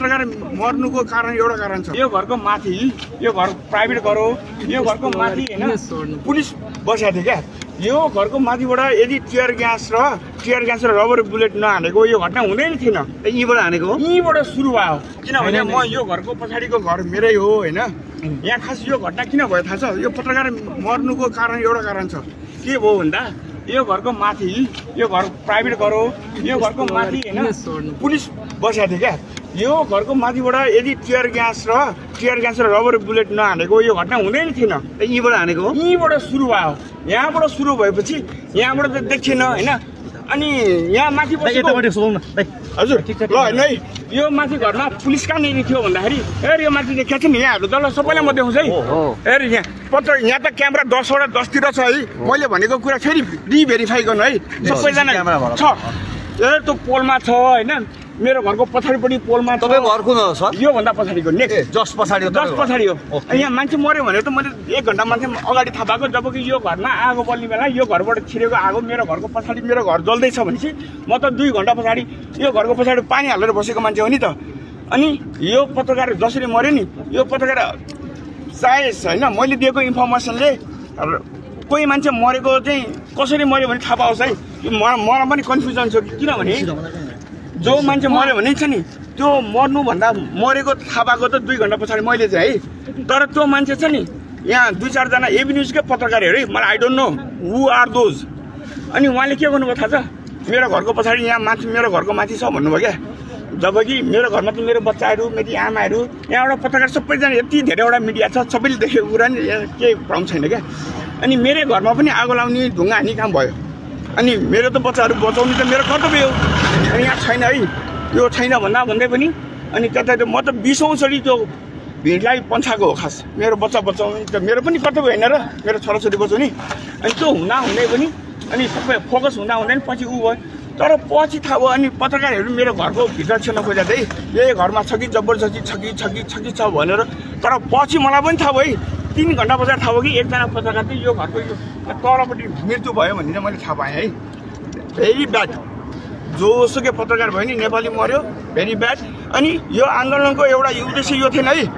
पत्रकार मर्नुको कारण एउटा कारण छ। यो घरको माथि, यो घर प्राइभेट घर हो, यो घरको माथि हैन पुलिस बसेको थियो क्या। यो घरको माथिबाट यदि टियर ग्यास र रबर बुलेट नहानेको यो घटना हुँदै नै थिएन। यहीँबाट हानेको हो? यहीँबाट सुरु भयो। किनभने म यो घरको पछाडिको घर मेरै हो हैन। यहाँ खास यो घटना किन भयो थाहा छ? यो पत्रकार मर्नुको कारण एउटा कारण छ। के भयो भन्दा यो घरको माथि, यो घर प्राइभेट घर हो, यो घरको माथि हैन पुलिस बसेको थियो क्या। यो घरको माथिबाट यदि टियर ग्यास र रबर बुलेट नहानेको यो घटना हुँदै नै थिएन। यहीँबाट हानेको हो? यहीँबाट सुरु भयो। यहाँबाट सुरु भएपछि यहाँबाट त देखिएन हैन। अनि यहाँ माथि हजुर ल हैन है, यो माथि घरमा पुलिस कहाँनिर थियो भन्दाखेरि यो माथि देखेको छ नि, यहाँहरू त ल सबैलाई म देखाउँछु है। यहाँ यहाँ त क्यामेरा 10वटा 10तिर छ है। मैले भनेको कुरा फेरि रिभेरिफाई गर्नु है, सबैजना छ। त्यो पोलमा छ हैन, मेरो घरको पछाडिपट्टि पोलमा। तपाईँको घर कुन हो सर? योभन्दा पछाडिको नेक्स्ट जस्ट पछाडि हो। यहाँ मान्छे मऱ्यो भने त मैले 1 घन्टा मान्छे अगाडि थाहा पाएको। जबकि यो घरमा आगो बल्ने बेला यो घरबाट छिरेको आगो मेरो घरको पछाडि मेरो घर जल्दैछ भनेपछि म त 2 घन्टा पछाडि यो घरको पछाडि पानी हालेर बसेको मान्छे हो नि त। अनि यो पत्रकार जसरी मऱ्यो नि, यो पत्रकार सायद हैन मैले दिएको इन्फर्मेसनले कोही मान्छे मरेको चाहिँ कसरी मऱ्यो भने थाहा पाओस् है। मलाई पनि कन्फ्युजन छ। किनभने जो मान्छे मऱ्यो भने छ नि, त्यो मर्नुभन्दा मरेको थाहा पाएको त 2 घन्टा पछाडि मैले चाहिँ है। तर त्यो मान्छे छ नि, यहाँ 2-4 जना एबी न्युजकै पत्रकारहरू है, मलाई I don't know who are those. अनि उहाँले के गर्नुभयो थाहा छ? मेरो घरको पछाडि यहाँ माथि मेरो घरको माथि छ भन्नुभयो क्या। जबकि मेरो घरमा त मेरो बच्चाहरू, मेरी आमाहरू, यहाँबाट पत्रकार सबैजना यति धेरैवटा मिडिया छ, सबैले देखेको कुरा नि केही भ्रम छैन क्या। अनि मेरो घरमा पनि आगो लाउने ढुङ्गा हान्ने काम भयो। अनि मेरो त बच्चाहरू बचाउने त मेरो कर्तव्य हो। अनि यहाँ छैन है, यो छैन भन्दै पनि अनि त्यता म त 20औं चोटि त्यो भिडलाई पन्छाएको हो। खास मेरो बच्चा बचाउने त मेरो पनि कर्तव्य होइन र, मेरो छोराछोरी बचाउने। अनि त्यो हुँदै पनि अनि सबै फोकस हुँदा पनि पछि ऊ भयो। तर पछि थाहा भयो अनि पत्रकारहरू मेरो घरको भित्र छिर्न खोजेको थिए, यही घरमा छ कि जबरजस्ती छ भनेर। तर पछि मलाई पनि थाहा भयो, 3 घन्टा पछाडि थाहा भयो कि एकजना पत्रकार चाहिँ यो घरको तलपट्टि मृत्यु भयो भन्ने चाहिँ मैले थाहा पाएँ है। Very bad. जोसुकै पत्रकार भयो नि नेपाली मर्यो, भेरी ब्याड। अनि यो आन्दोलनको एउटा उद्देश्य यो थिएन है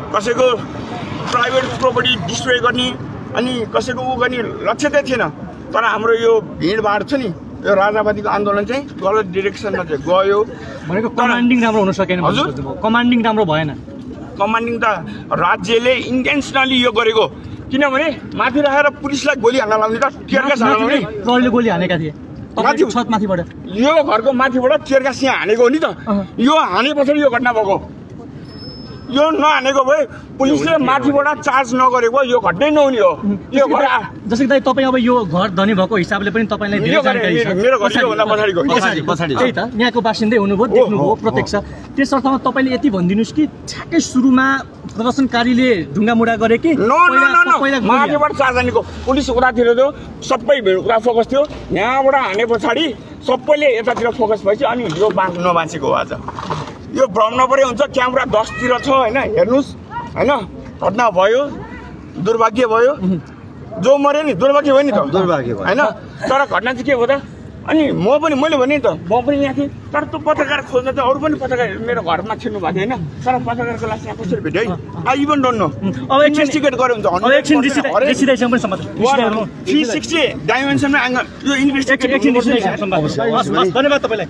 कसैको प्राइभेट प्रपर्टी डिस्ट्रोय गर्ने अनि कसैको ऊ गर्ने लक्ष्य चाहिँ थिएन। तर हाम्रो यो भिडभाड छ नि, यो राजावादीको आन्दोलन चाहिँ गलत डिरेक्सनमा चाहिँ गयो भनेको। कमान्डिङ राम्रो हुन सकेन। हजुर कमान्डिङ राम्रो भएन। कमान्डिङ त राज्यले इन्टेन्सनली यो गरेको। किनभने माथि राखेर पुलिसलाई गोली हान्न लाउने त टियर ग्यास हान्न लाउने। प्रहरीले गोली हानेका थिए छत माथिबाट। यो घरको माथिबाट टियर ग्यास यहाँ हानेको हो नि त। यो हाने पछाडि यो घटना भएको। यो नहानेको भए पुलिसले माथिबाट चार्ज नगरेको यो घटनै नहुने हो। यो घर जसै कि तपाईँ अब यो घर धनी भएको हिसाबले पनि तपाईँलाई धेरै जानकारी छ। मेरो घर योभन्दा पछाडिको त्यही त यहाँको बासिन्दै हुनुभयो, देख्नुभयो प्रत्यक्ष। त्यस अर्थमा तपाईँले यति भनिदिनुहोस् कि ठ्याक्कै सुरुमा प्रदर्शनकारीले ढुङ्गामुढा गरे कि माथिबाट चार्ज हानेको? पुलिस उतातिर थियो, सबै उता फोकस थियो। यहाँबाट हाने पछाडि सबैले यतातिर फोकस भएपछि अनि यो नबाँचेको हो। आज यो भ्रम नपरे हुन्छ। क्यामेरा 10तिर छ हैन, हेर्नुस् हैन। घटना भयो, दुर्भाग्य भयो। जो मर्यो नि दुर्भाग्य भयो नि त, दुर्भाग्य भयो हैन। तर घटना चाहिँ के हो त? अनि मैले भने त म पनि यहाँ थिएँ। तर त्यो पत्रकार खोज्दा चाहिँ अरू पनि पत्रकारहरू मेरो घरमा छिर्नु भएको थियो हैन। तर पत्रकारको लास यहाँ कसरी भेट्यो है? I even don't know. अब इन्भेस्टिगेट गरे हुन्छ। 360 डाइमेन्सनमा यो इन्भेस्टिगेट धन्यवाद तपाईलाई।